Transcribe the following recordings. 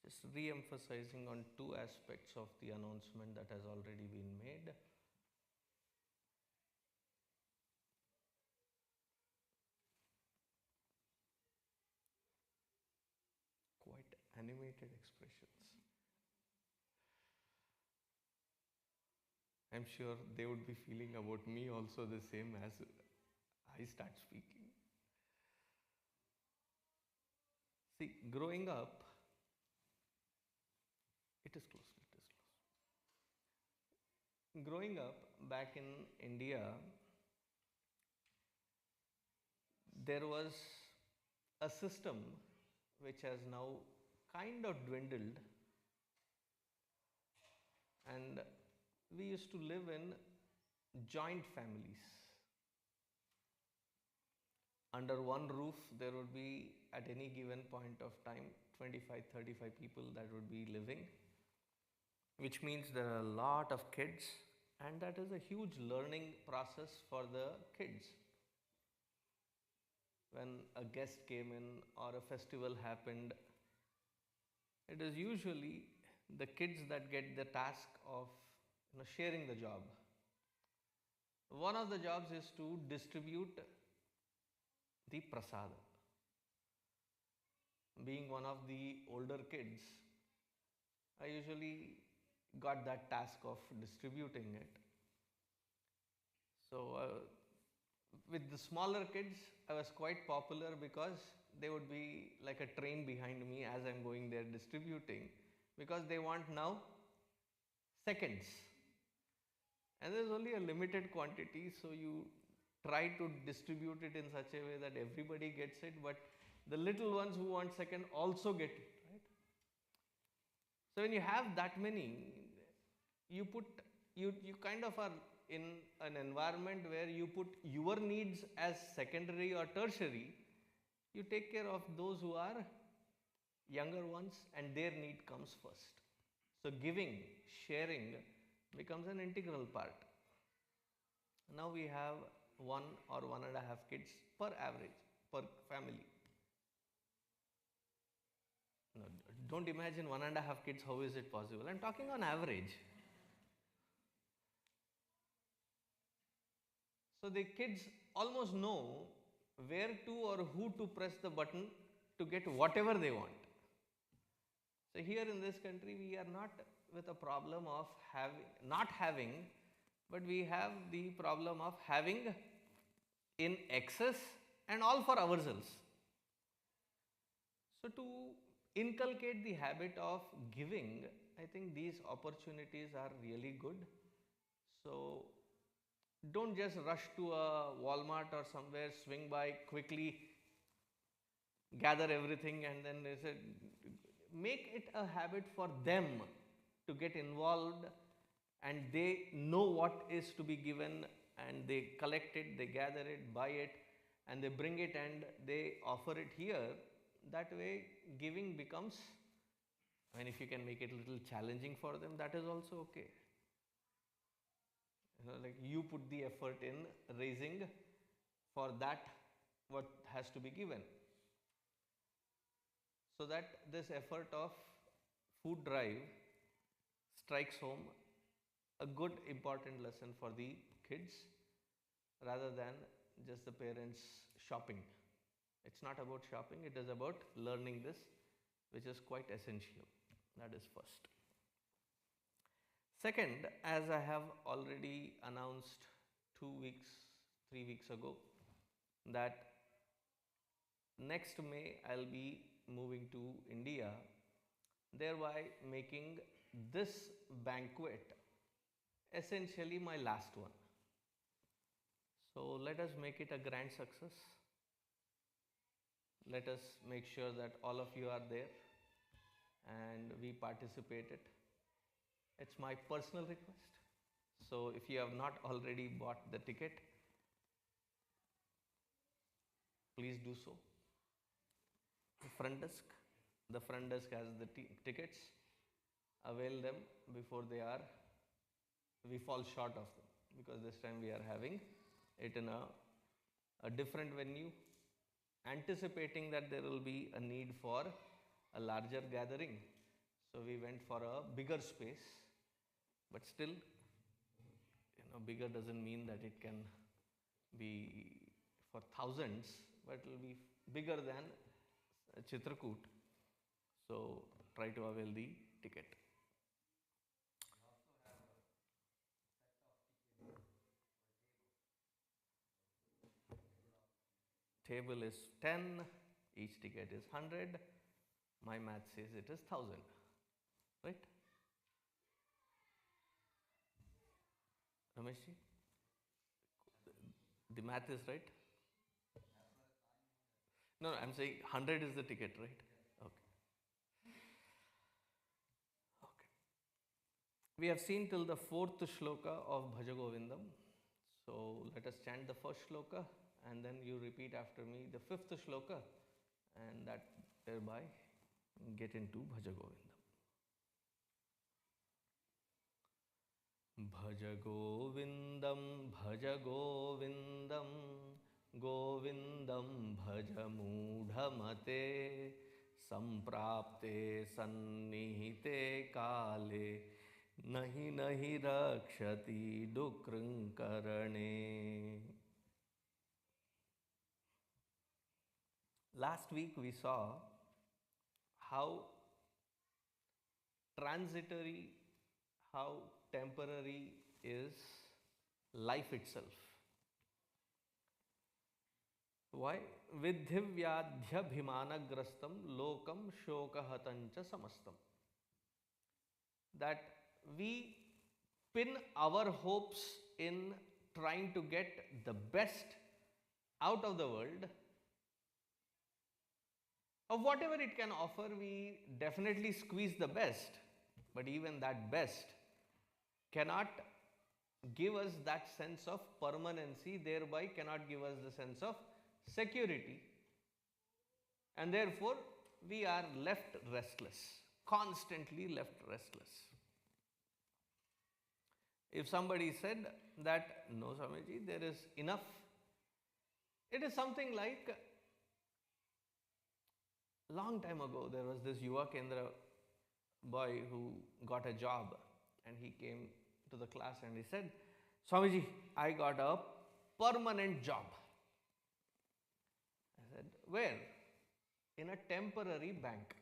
just re-emphasizing on two aspects of the announcement that has already been made. Quite animated expressions. I'm sure they would be feeling about me also the same as I start speaking. See, growing up, it is close, it is close. Growing up back in India, there was a system which has now kind of dwindled, and we used to live in joint families. Under one roof, there would be at any given point of time 25, 35 people that would be living, which means there are a lot of kids, and that is a huge learning process for the kids. When a guest came in or a festival happened, it is usually the kids that get the task of sharing the job. One of the jobs is to distribute the prasad. Being one of the older kids, I usually got that task of distributing it. So with the smaller kids, I was quite popular because they would be like a train behind me as I'm going there distributing, because they want now seconds. And there's only a limited quantity, so you try to distribute it in such a way that everybody gets it, but the little ones who want second also get it, right? So when you have that many, you kind of are in an environment where you put your needs as secondary or tertiary. You take care of those who are younger ones, and their need comes first. So giving, sharing becomes an integral part. Now we have 1 or 1.5 kids per average, per family. No, don't imagine 1.5 kids, how is it possible? I'm talking on average. So the kids almost know where to or who to press the button to get whatever they want. So here in this country, we are not with a problem of not having, but we have the problem of having in excess and all for ourselves. So to inculcate the habit of giving, I think these opportunities are really good. So don't just rush to a Walmart or somewhere, swing by quickly, gather everything, and then they said, make it a habit for them to get involved, and they know what is to be given, and they collect it, they gather it, buy it, and they bring it and they offer it here. That way giving becomes, if you can make it a little challenging for them, that is also okay. Like you put the effort in raising for that what has to be given, so that this effort of food drive strikes home a good important lesson for the kids rather than just the parents shopping. It's not about shopping, it is about learning this, which is quite essential. That is first. Second, as I have already announced 2 weeks, 3 weeks ago, that next May I'll be moving to India, thereby making this banquet essentially my last one. So let us make it a grand success. Let us make sure that all of you are there and we participated. It's my personal request. So if you have not already bought the ticket, please do so. The front desk has the tickets. Avail them before we fall short of them, because this time we are having it in a different venue, anticipating that there will be a need for a larger gathering. So we went for a bigger space, but still, bigger doesn't mean that it can be for thousands, but it will be bigger than Chitrakoot. So try to avail the ticket. Table is 10, each ticket is 100. My math says it is 1000, right? Rameshji? The math is right? No, I'm saying 100 is the ticket, right? Okay. Okay. We have seen till the 4th shloka of Bhajagovindam. So let us chant the first shloka and then you repeat after me the 5th shloka, and that thereby get into Bhajagovindam. Bhajagovindam, Bhajagovindam, Govindam Bhajamudhamate, Samprapte Sannihite Kale, Nahi Nahi Rakshati Dukrankarane. Last week we saw how transitory, how temporary is life itself. Why? Vidhivyadhyabhimanagrastam lokam shokahatancha samastam. That we pin our hopes in trying to get the best out of the world. Of whatever it can offer, we definitely squeeze the best, but even that best cannot give us that sense of permanency, thereby cannot give us the sense of security, and therefore we are left restless, constantly left restless. If somebody said that, no Swamiji, there is enough, it is something like, long time ago there was this Yuva Kendra boy who got a job, and he came to the class and he said, Swamiji, I got a permanent job. I said, where? In a temporary bank.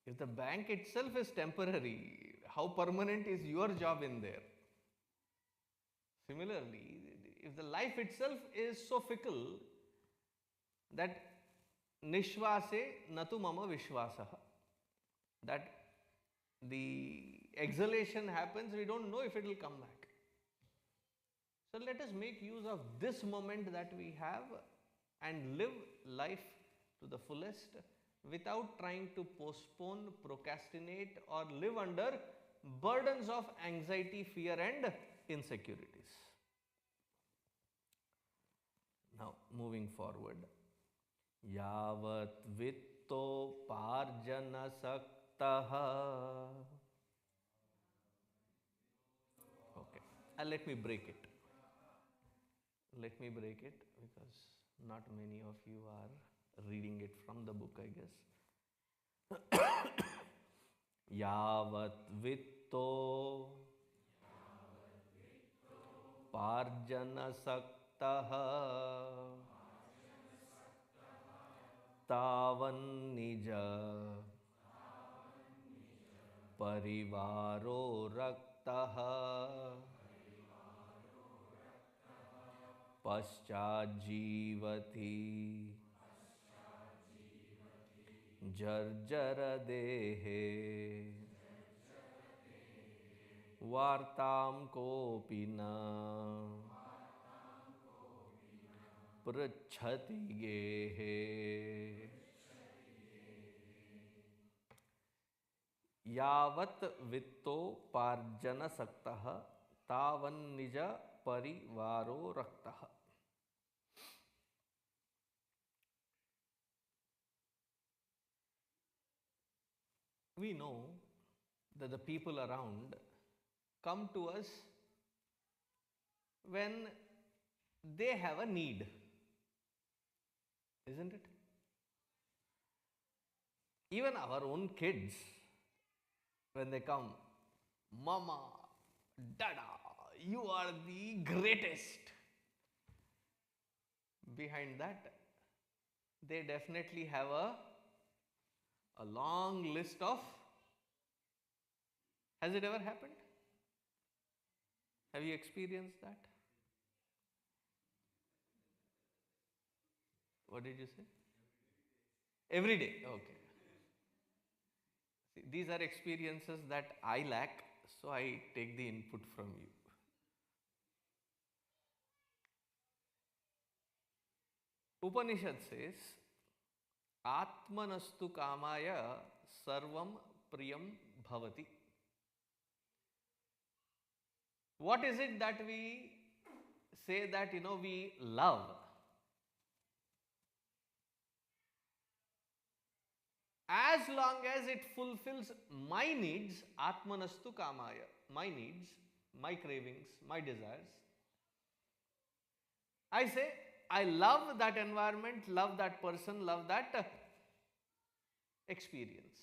If the bank itself is temporary, how permanent is your job in there? Similarly, if the life itself is so fickle that nishvase natu mama vishvasaha, that the exhalation happens, we don't know if it will come back. So let us make use of this moment that we have and live life to the fullest without trying to postpone, procrastinate, or live under burdens of anxiety, fear, and insecurities. Now, moving forward. Yavat vitto parjana saktaha. Okay, let me break it. Let me break it because not many of you are reading it from the book, I guess. Yavat vitto parjana saktaha tavan nija parivaro raktaha paschajivati jarjara dehe vartam kopina prachati gehe. Yavat vitto parjana saktaha tavan nija parivaro raktaha. We know that the people around come to us when they have a need, isn't it? Even our own kids, when they come, Mama, Dada, you are the greatest. Behind that, they definitely have a long list of. Has it ever happened? Have you experienced that? What did you say? Every day. Okay. See, these are experiences that I lack, so I take the input from you. Upanishad says, Atmanastu kamaya sarvam priyam bhavati. What is it that we say that we love? As long as it fulfills my needs, Atmanastu kamaya, my needs, my cravings, my desires, I say, I love that environment, love that person, love that experience.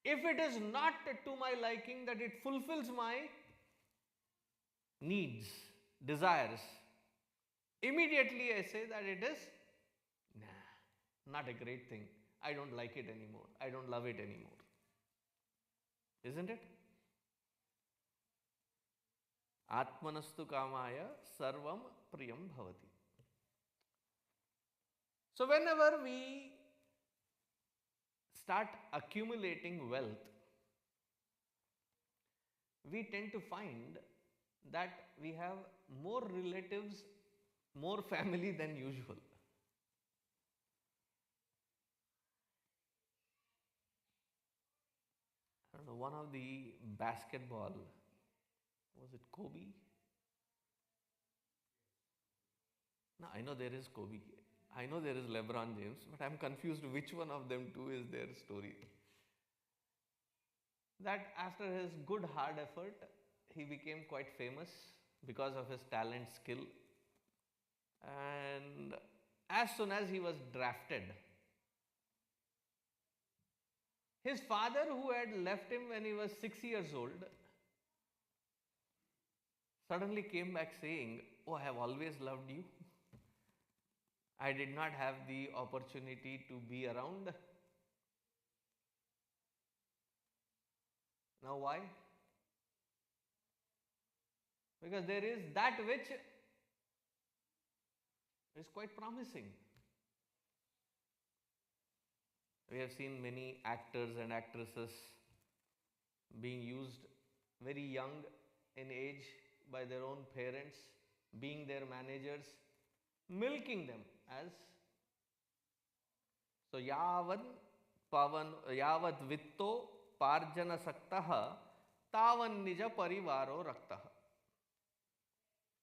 If it is not to my liking, that it fulfills my needs, desires, immediately I say that it is, not a great thing. I don't like it anymore. I don't love it anymore. Isn't it? Atmanastu kamaya sarvam priyam bhavati. So whenever we start accumulating wealth, we tend to find that we have more relatives, more family than usual. I don't know, one of the basketball, was it Kobe? No, I know there is Kobe. I know there is LeBron James, but I'm confused which one of them two is their story. That after his good hard effort, he became quite famous because of his talent, skill. And as soon as he was drafted, his father, who had left him when he was 6 years old, suddenly came back saying, "Oh, I have always loved you. I did not have the opportunity to be around." Now why? Because there is that which is quite promising. We have seen many actors and actresses being used very young in age by their own parents, being their managers, milking them as so yavat vitto parjana saktah tavan nija parivaro raktah.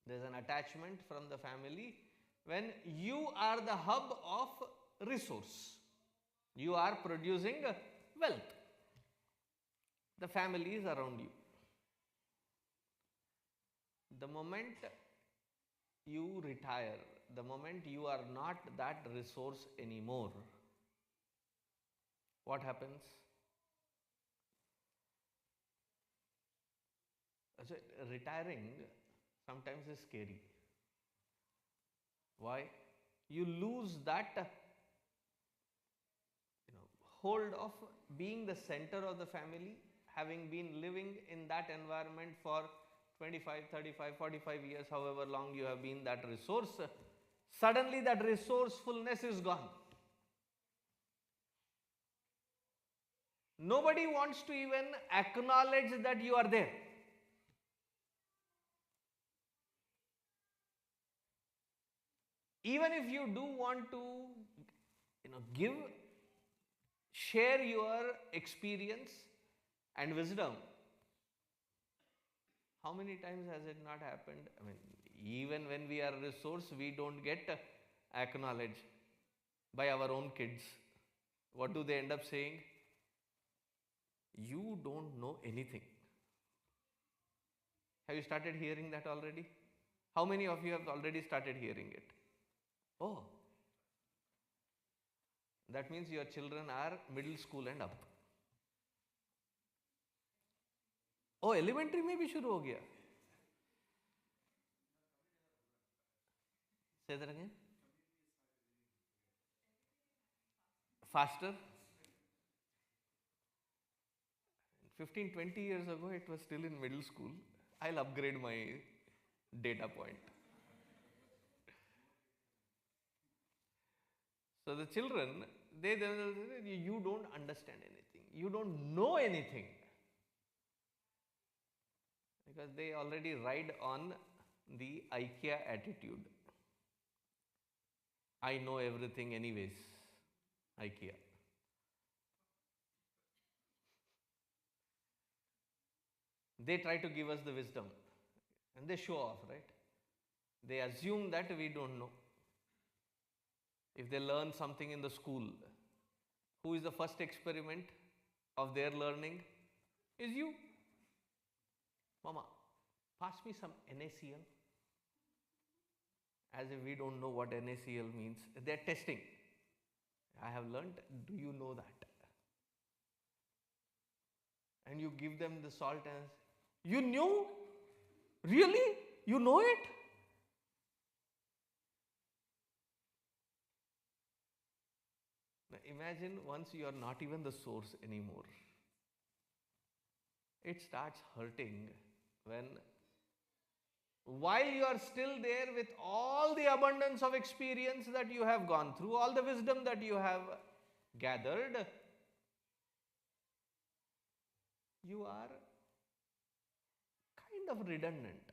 There is an attachment from the family when you are the hub of resource. You are producing wealth. The family is around you. The moment you retire, the moment you are not that resource anymore, what happens? So retiring sometimes is scary. Why? You lose that hold of being the center of the family, having been living in that environment for 25, 35, 45 years, however long you have been that resource, suddenly that resourcefulness is gone. Nobody wants to even acknowledge that you are there. Even if you do want to, share your experience and wisdom, how many times has it not happened? I mean, even when we are a resource, we don't get acknowledged by our own kids. What do they end up saying? You don't know anything. Have you started hearing that already? How many of you have already started hearing it? Oh, That means your children are middle school and up. Oh, elementary में भी शुरू हो गया. Say that again. Faster. 15-20 years ago, it was still in middle school. I'll upgrade my data point. So the children, they you don't understand anything. You don't know anything. Because they already ride on the IKEA attitude. I know everything anyways. IKEA. They try to give us the wisdom and they show off, right? They assume that we don't know. If they learn something in the school, who is the first experiment of their learning? Is you. Mama, pass me some NaCl. As if we don't know what NaCl means. They are testing. I have learnt. Do you know that? And you give them the salt and you knew? Really? You know it? Now imagine once you are not even the source anymore. It starts hurting when, while you are still there with all the abundance of experience that you have gone through, all the wisdom that you have gathered, you are kind of redundant.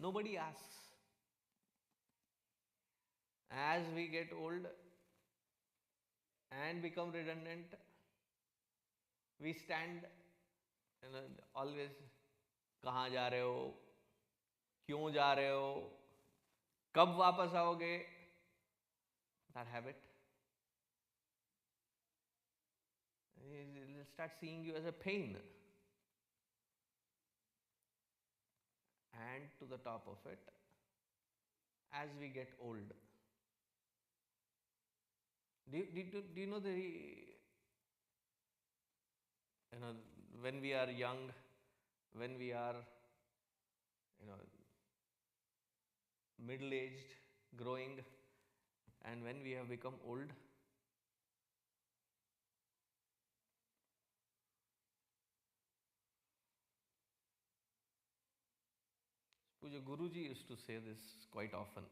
Nobody asks. As we get old and become redundant, we stand always, कहाँ जा रहे हो, क्यों जा रहे हो, कब वापस आओगे, that habit. They'll start seeing you as a pain. And to the top of it, as we get old, do you know when we are young, when we are middle-aged, growing, and when we have become old, Puja Guruji used to say this quite often.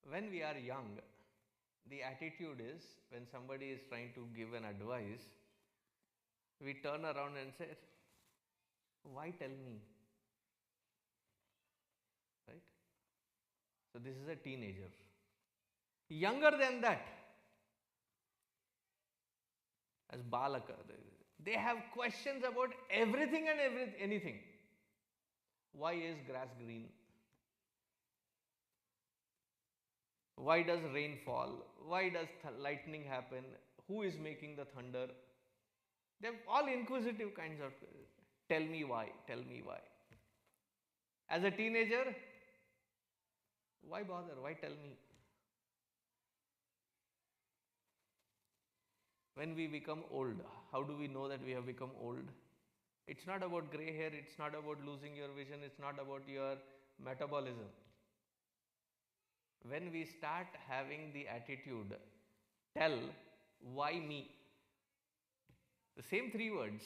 When we are young, the attitude is, when somebody is trying to give an advice, we turn around and say, why tell me? Right? So this is a teenager. Younger than that, as Balaka, they have questions about everything and anything. Why is grass green? Why does rain fall? Why does lightning happen? Who is making the thunder? They're all inquisitive kinds of, tell me why, tell me why. As a teenager, why bother? Why tell me? When we become old, how do we know that we have become old? It's not about grey hair, it's not about losing your vision, it's not about your metabolism. When we start having the attitude, tell, why me? The same three words.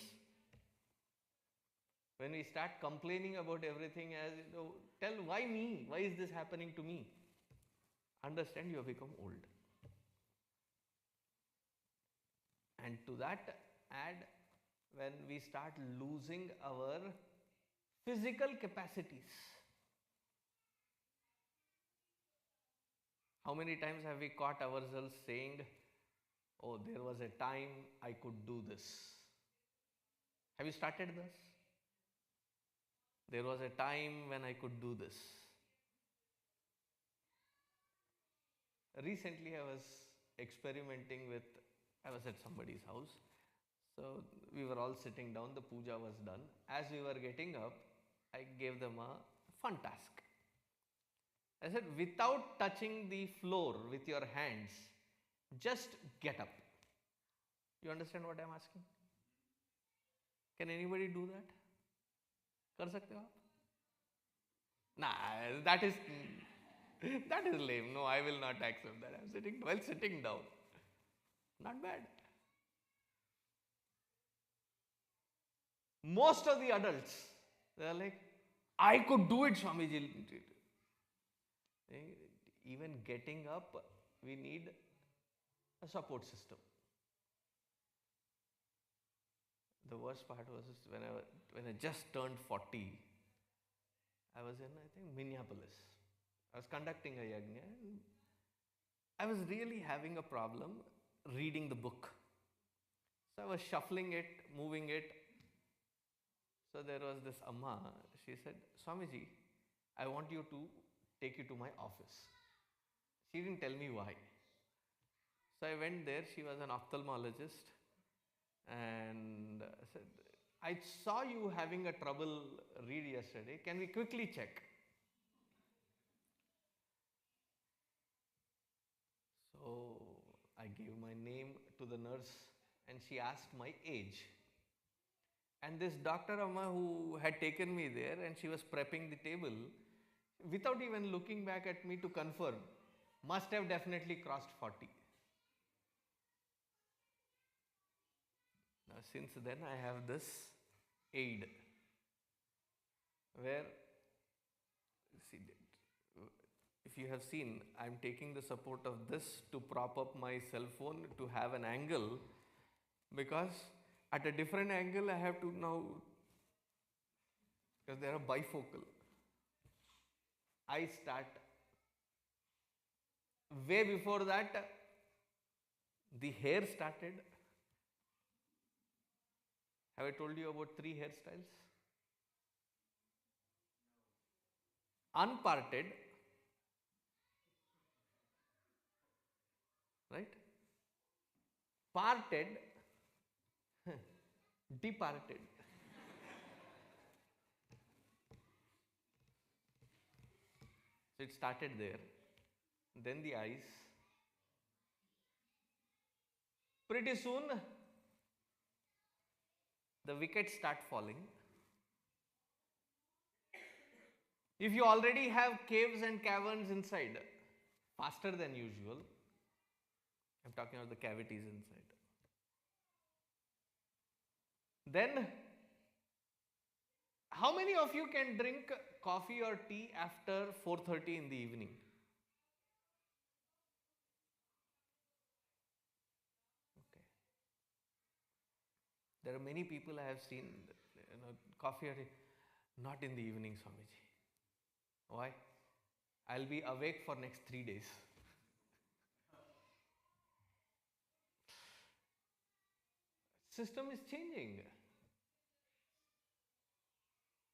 When we start complaining about everything as, tell, why me? Why is this happening to me? Understand you have become old. And to that, add when we start losing our physical capacities. How many times have we caught ourselves saying, oh, there was a time I could do this. Have you started this? There was a time when I could do this. Recently I was experimenting with, I was at somebody's house. So we were all sitting down, the puja was done. As we were getting up, I gave them a fun task. I said, without touching the floor with your hands, just get up. You understand what I am asking? Can anybody do that? कर सकते हो आप? Nah, that is lame. No, I will not accept that. I'm sitting down. Not bad. Most of the adults, they are like, I could do it, Swamiji. Even getting up, we need a support system. The worst part was when I just turned 40, I was in, I think, Minneapolis. I was conducting a yajna and I was really having a problem reading the book. So I was shuffling it, moving it. So there was this Amma, she said, Swamiji, I want you to take you to my office. She didn't tell me why. So I went there, she was an ophthalmologist and said, I saw you having a trouble read yesterday, can we quickly check? So I gave my name to the nurse and she asked my age. And this Dr. Amma who had taken me there and she was prepping the table, without even looking back at me to confirm, must have definitely crossed 40. Now since then I have this aid where, see, if you have seen, I am taking the support of this to prop up my cell phone to have an angle, because at a different angle I have to now, because they are bifocal. I start, way before that the hair started. Have I told you about 3 hairstyles? Unparted, right? Parted, departed. So it started there, then the eyes. Pretty soon, the wickets start falling. If you already have caves and caverns inside, faster than usual, I'm talking about the cavities inside. Then, how many of you can drink coffee or tea after 4:30 in the evening? Okay. There are many people I have seen, coffee or tea, not in the evening, Swamiji. Why? I'll be awake for next 3 days. System is changing.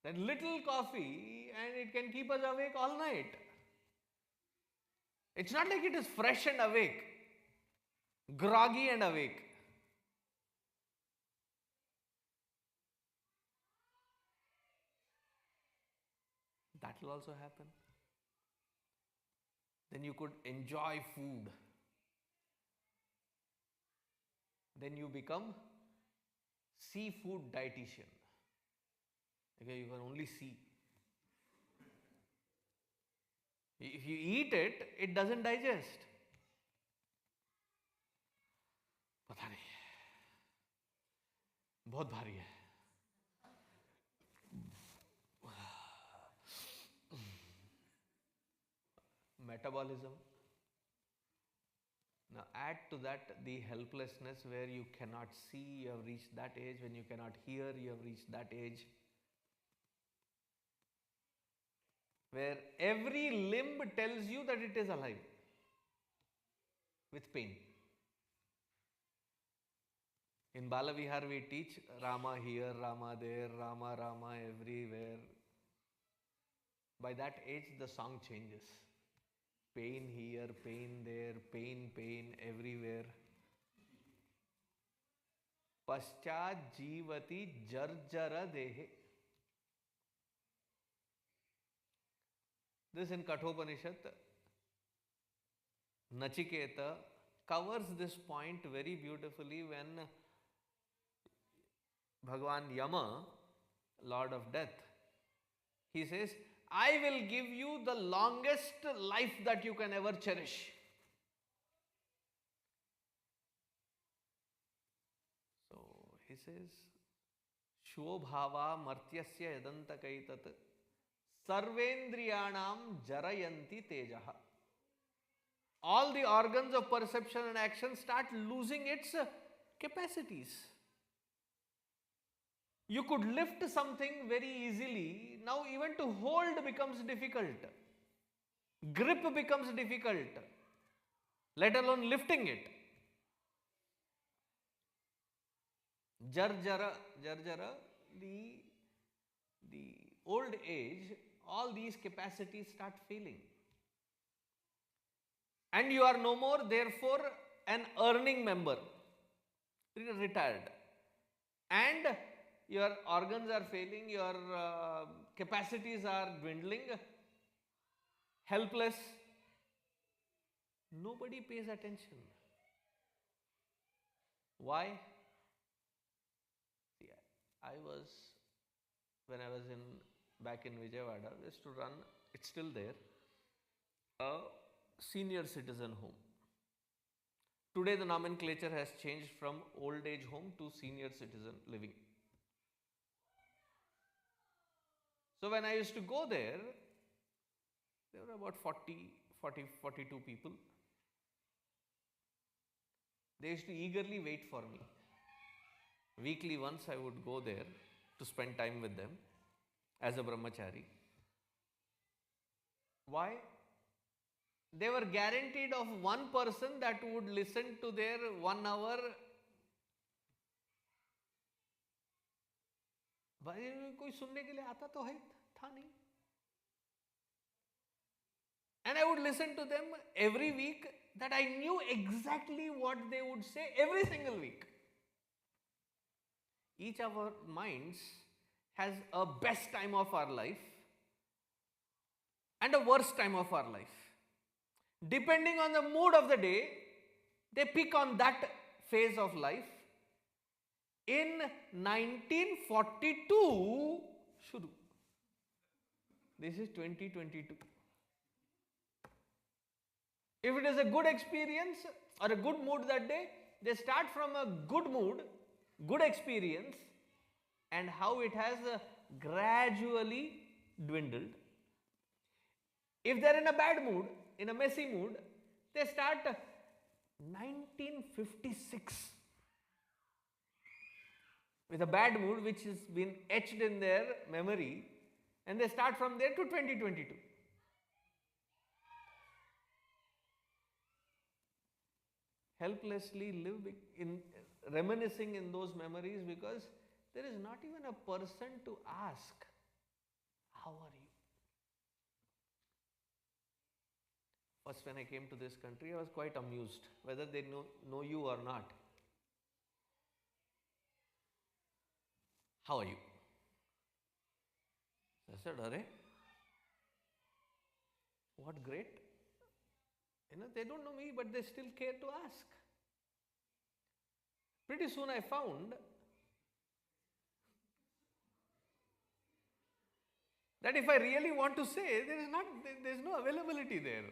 That little coffee and it can keep us awake all night. It's not like it is fresh and awake, groggy and awake. That will also happen. Then you could enjoy food. Then you become seafood dietitian. Okay, you can only see. If you eat it, it doesn't digest. पता नहीं, बहुत भारी है. Metabolism. Now add to that the helplessness where you cannot see, you have reached that age. When you cannot hear, you have reached that age. Where every limb tells you that it is alive with pain. In Balavihar we teach Rama here, Rama there, Rama, Rama everywhere. By that age the song changes. Pain here, pain there, pain, pain everywhere. Paschat jivati jarjara dehe. This in Kathopanishad, Nachiketa covers this point very beautifully when Bhagwan Yama, Lord of Death, he says, I will give you the longest life that you can ever cherish. So he says, Shobhava martyasya yadantakaitat sarvendriyanam jarayanti tejaha. All the organs of perception and action start losing its capacities. You could lift something very easily. Now even to hold becomes difficult. Grip becomes difficult, let alone lifting it. Jarjara, the old age, all these capacities start failing. And you are no more, therefore, an earning member, retired. And your organs are failing, your capacities are dwindling, helpless. Nobody pays attention. Why? See, when I was back in Vijayawada, we used to run, it's still there, a senior citizen home. Today the nomenclature has changed from old age home to senior citizen living. So when I used to go there were about 42 people. They used to eagerly wait for me. Weekly once I would go there to spend time with them as a brahmachari. Why? They were guaranteed of one person that would listen to their 1 hour. कोई सुनने के लिए आता तो है था नहीं. And I would listen to them every week, that I knew exactly what they would say every single week. Each of our minds has a best time of our life and a worst time of our life. Depending on the mood of the day, they pick on that phase of life. In 1942, shuru. This is 2022. If it is a good experience or a good mood that day, they start from a good mood, good experience, and how it has gradually dwindled. If they are in a bad mood, in a messy mood, they start 1956 with a bad mood which has been etched in their memory, and they start from there to 2022. Helplessly live reminiscing in those memories, because there is not even a person to ask, how are you? First, when I came to this country, I was quite amused, whether they know you or not. How are you? I said, Arey, what great. They don't know me, but they still care to ask. Pretty soon I found that if I really want to say, there is no availability there.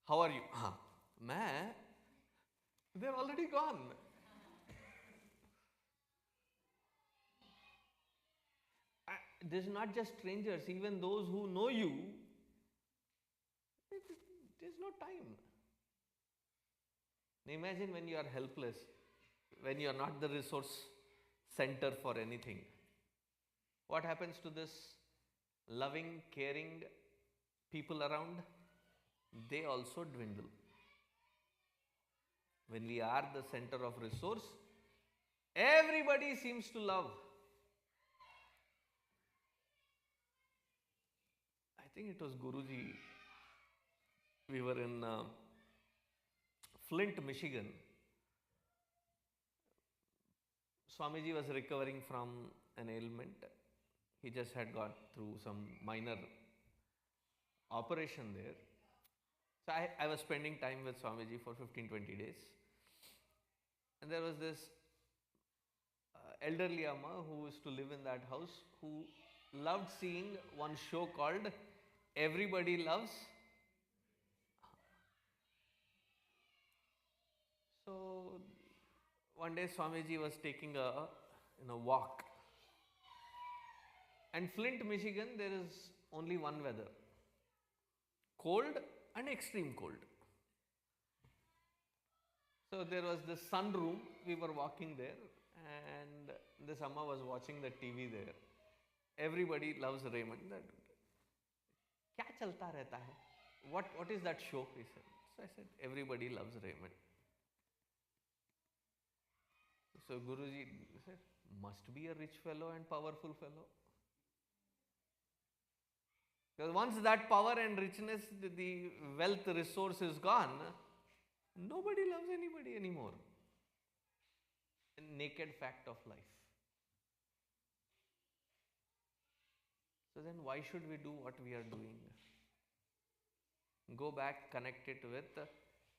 How are you? They're already gone. There's not just strangers, even those who know you, there's no time. Imagine when you are helpless, when you are not the resource center for anything. What happens to this loving, caring people around? They also dwindle. When we are the center of resource, everybody seems to love. I think it was Guruji. We were in Flint, Michigan. Swamiji was recovering from an ailment. He just had got through some minor operation there. So I was spending time with Swamiji for 15-20 days. And there was this elderly Amma who used to live in that house, who loved seeing one show called Everybody Loves. So one day Swamiji was taking a walk. And Flint, Michigan, there is only one weather: cold and extreme cold. So there was this sunroom. We were walking there, and this Amma was watching the TV there. Everybody Loves Raymond. Kya chalta rehta hai? What is that show? He said. So I said, Everybody Loves Raymond. So Guruji said, must be a rich fellow and powerful fellow. Because once that power and richness, the wealth resource is gone, nobody loves anybody anymore. A naked fact of life. So then why should we do what we are doing? Go back, connect it with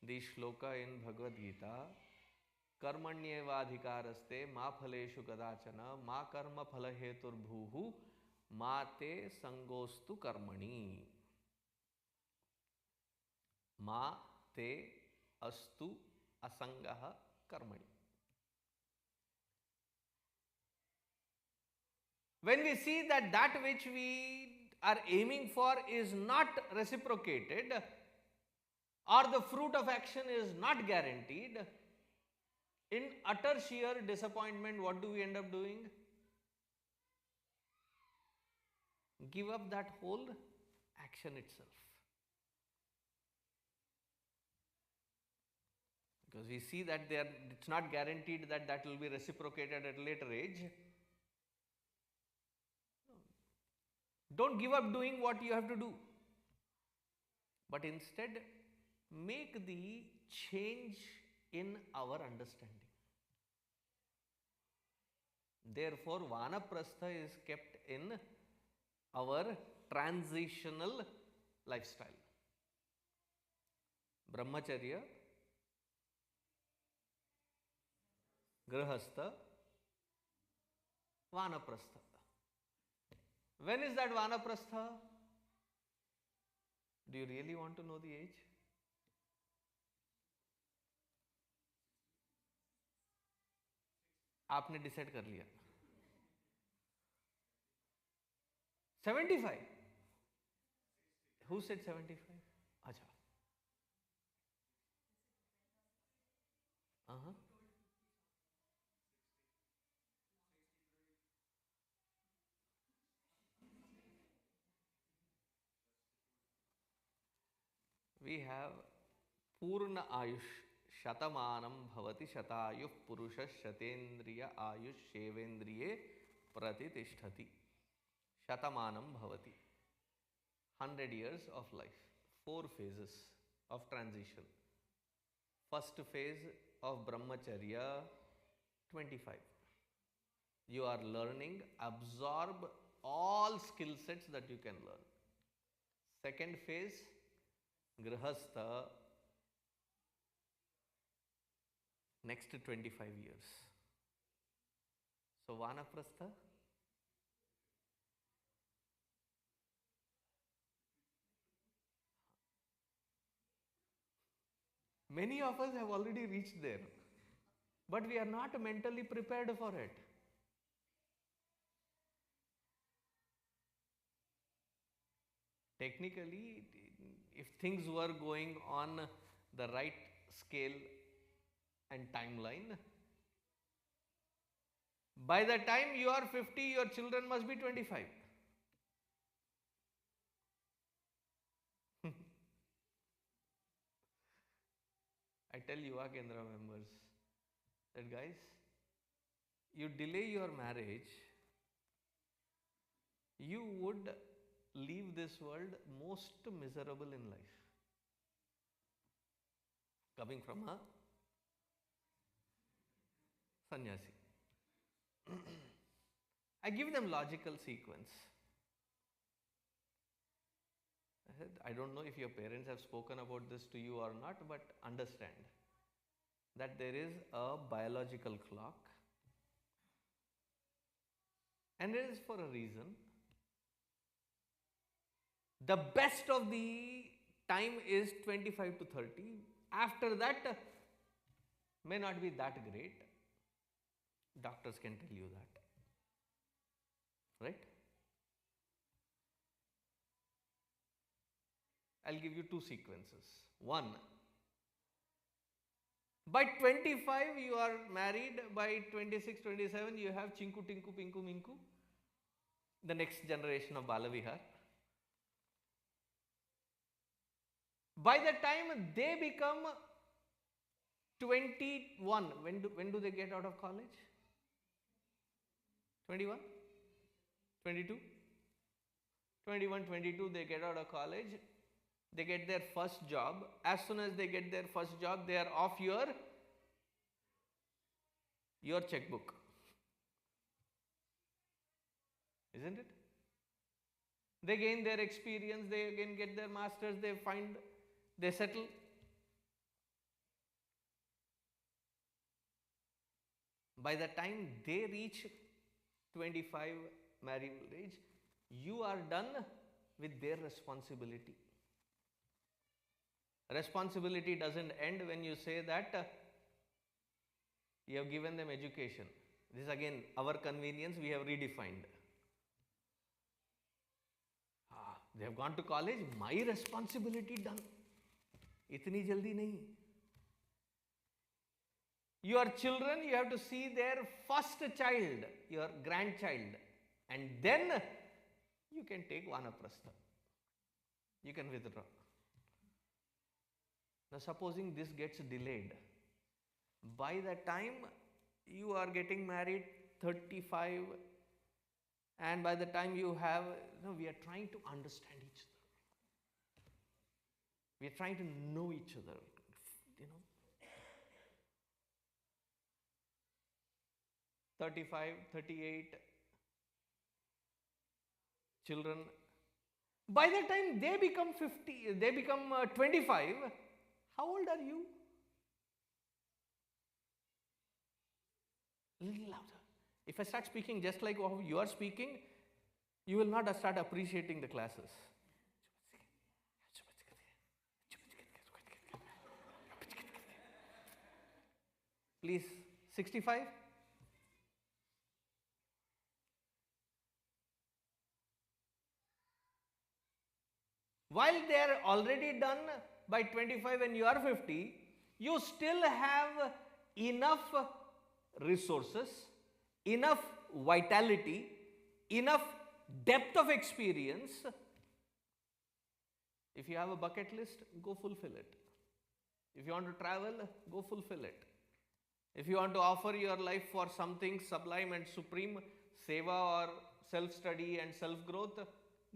the shloka in Bhagavad Gita. Karmanyevadhikaraste ma phaleshu kadachana ma karma phalahetur bhuhu ma te sangostu karmani. Ma te astu asangaha karmani. When we see that which we are aiming for is not reciprocated, or the fruit of action is not guaranteed, in utter sheer disappointment, what do we end up doing? Give up that whole action itself. Because we see that it's not guaranteed that will be reciprocated at a later age. Don't give up doing what you have to do, but instead make the change in our understanding. Therefore, Vanaprastha is kept in our transitional lifestyle. Brahmacharya, Grihastha, Vanaprastha. When is that Vanaprastha? Do you really want to know the age? आपने decide कर लिया 75. Who said 75? अच्छा. We have Purna Ayush. Shatamanam bhavati shatayuh purusha shatendriya ayush shevendriye pratitishthati. Shatamanam bhavati. 100 years of life. 4 phases of transition. First phase of Brahmacharya, 25. You are learning, absorb all skill sets that you can learn. Second phase, Grihastha, next 25 years. So Vanaprastha, many of us have already reached there, but we are not mentally prepared for it. Technically, if things were going on the right scale and timeline, by the time you are 50, your children must be 25. I tell Yuva Kendra members that, guys, you delay your marriage, you would leave this world most miserable in life. Coming from a sannyasi. I give them logical sequence. I said, I don't know if your parents have spoken about this to you or not, but understand that there is a biological clock, and it is for a reason. The best of the time is 25 to 30. After that, may not be that great. Doctors can tell you that. Right? I'll give you two sequences. One, by 25 you are married, by 26, 27 you have Chinku, Tinku, Pinku, Minku, the next generation of Balavihar. By the time they become 21, when do they get out of college? 21? 22? 21, 22 they get out of college. They get their first job. As soon as they get their first job, they are off your checkbook. Isn't it? They gain their experience, they again get their masters, they settle. By the time they reach 25 marriage age, you are done with their responsibility. Responsibility doesn't end when you say that you have given them education. This is again our convenience, we have redefined. They have gone to college, my responsibility done. Itni jaldi nahi. Your children, you have to see their first child, your grandchild, and then you can take vanaprastha. You can withdraw. Now supposing this gets delayed, by the time you are getting married 35, and by the time you have, we are trying to understand each other. We are trying to know each other, 35, 38, children. By the time they become 50, they become 25, how old are you? Little louder. If I start speaking just like how you are speaking, you will not start appreciating the classes. Please, 65? While they are already done by 25 and you are 50, you still have enough resources, enough vitality, enough depth of experience. If you have a bucket list, go fulfill it. If you want to travel, go fulfill it. If you want to offer your life for something sublime and supreme, seva or self-study and self-growth,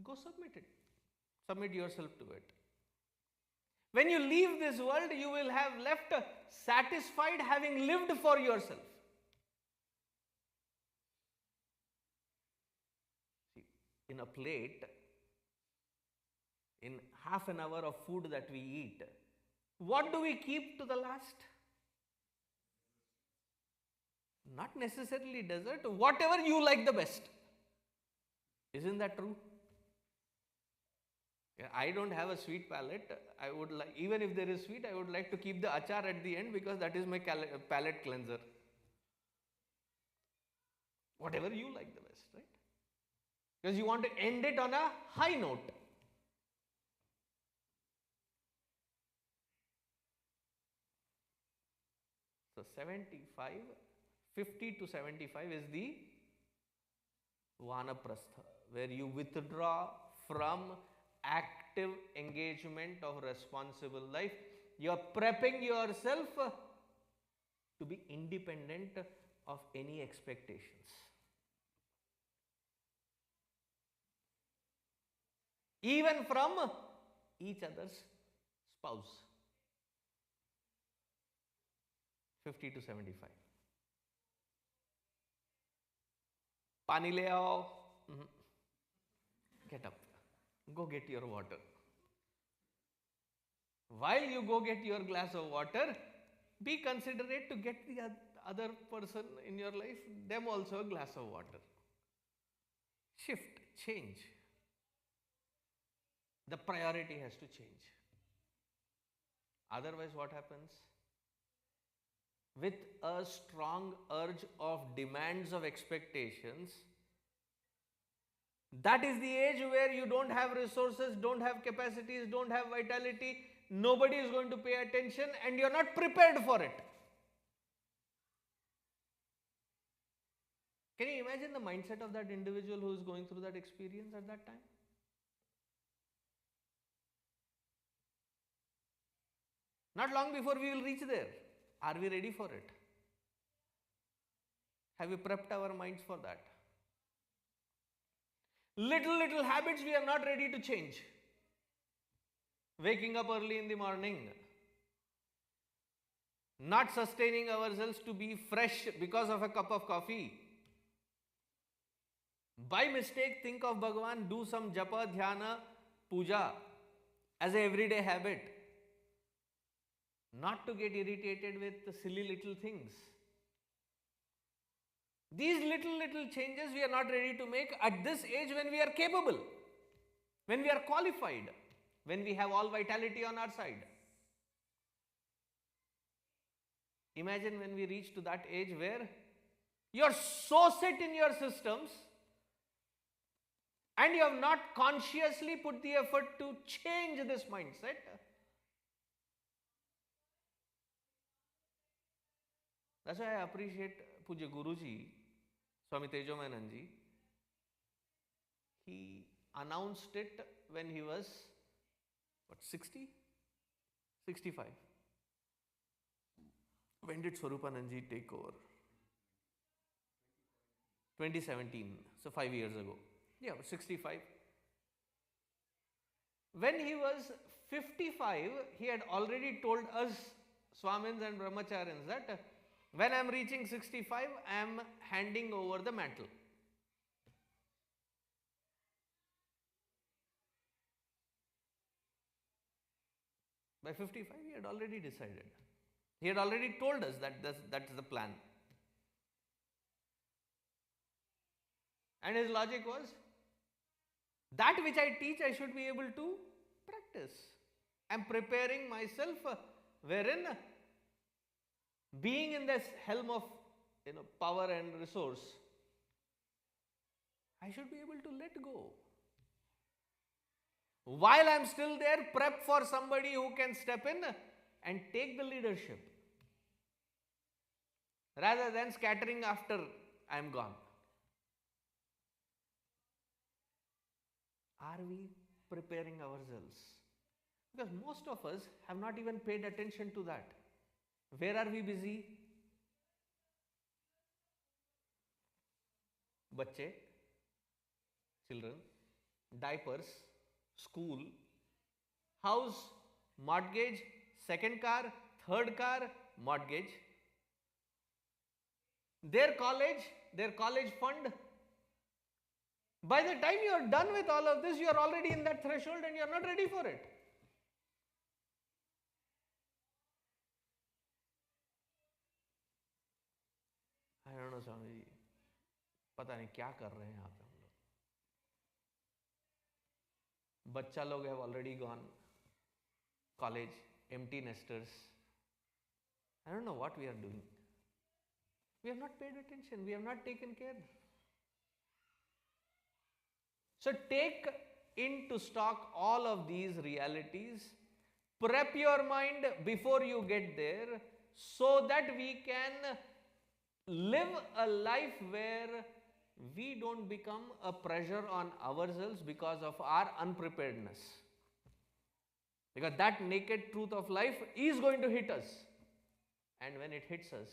go submit it. Submit yourself to it. When you leave this world, you will have left satisfied having lived for yourself. See, in a plate, in half an hour of food that we eat, what do we keep to the last? Not necessarily dessert, whatever you like the best. Isn't that true? I don't have a sweet palate. I would like, even if there is sweet, I would like to keep the achar at the end because that is my palate cleanser. Whatever you like the best, right? Because you want to end it on a high note. So 50 to 75 is the vanaprastha, where you withdraw from active engagement of responsible life. You are prepping yourself to be independent of any expectations. Even from each other's spouse. 50 to 75. पानी ले आओ. Get up. Go get your water. While you go get your glass of water, be considerate to get the other person in your life, them also a glass of water. Shift, change. The priority has to change. Otherwise, what happens? With a strong urge of demands of expectations, that is the age where you don't have resources, don't have capacities, don't have vitality, nobody is going to pay attention and you're not prepared for it. Can you imagine the mindset of that individual who is going through that experience at that time? Not long before we will reach there. Are we ready for it? Have we prepped our minds for that? Little habits we are not ready to change. Waking up early in the morning. Not sustaining ourselves to be fresh because of a cup of coffee. By mistake, think of Bhagavan, do some japa, dhyana, puja as an everyday habit. Not to get irritated with the silly little things. These little changes we are not ready to make at this age when we are capable, when we are qualified, when we have all vitality on our side. Imagine when we reach to that age where you are so set in your systems and you have not consciously put the effort to change this mindset. That's why I appreciate Puja Guruji, Swami Tejomananji. He announced it when he was, 60? 65. When did Swarupananji take over? 2017, so 5 years ago. Yeah, 65. When he was 55, he had already told us, Swamins and Brahmacharyans, that when I am reaching 65, I am handing over the mantle. By 55, he had already decided. He had already told us that that's the plan. And his logic was, that which I teach, I should be able to practice. I am preparing myself wherein being in this helm of power and resource, I should be able to let go. While I am still there, prep for somebody who can step in and take the leadership, rather than scattering after I am gone. Are we preparing ourselves? Because most of us have not even paid attention to that. Where are we busy? Bacche, children, diapers, school, house, mortgage, second car, third car, mortgage, their college fund. By the time you are done with all of this, you are already in that threshold and you are not ready for it. I don't know, Swami ji. पता नहीं क्या कर रहे हैं यहाँ पे हम लोग. बच्चा लोग have already gone. College, empty nesters. I don't know what we are doing. We have not paid attention. We have not taken care. So take into stock all of these realities. Prep your mind before you get there so that we can live a life where we don't become a pressure on ourselves because of our unpreparedness. Because that naked truth of life is going to hit us. And when it hits us,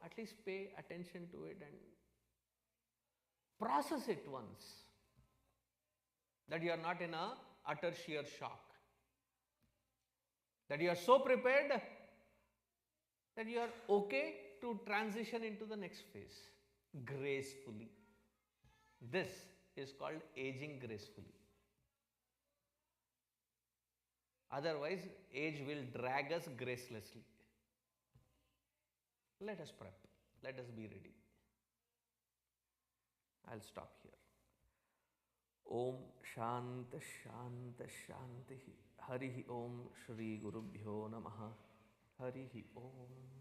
at least pay attention to it and process it once. That you are not in a utter sheer shock. That you are so prepared that you are okay to transition into the next phase. gracefully. This is called aging gracefully. Otherwise, age will drag us gracelessly. Let us prep. Let us be ready. I'll stop here. Om Shant Shant Shanti. Hari Om Shri Gurubhyo Namaha. Hari Om.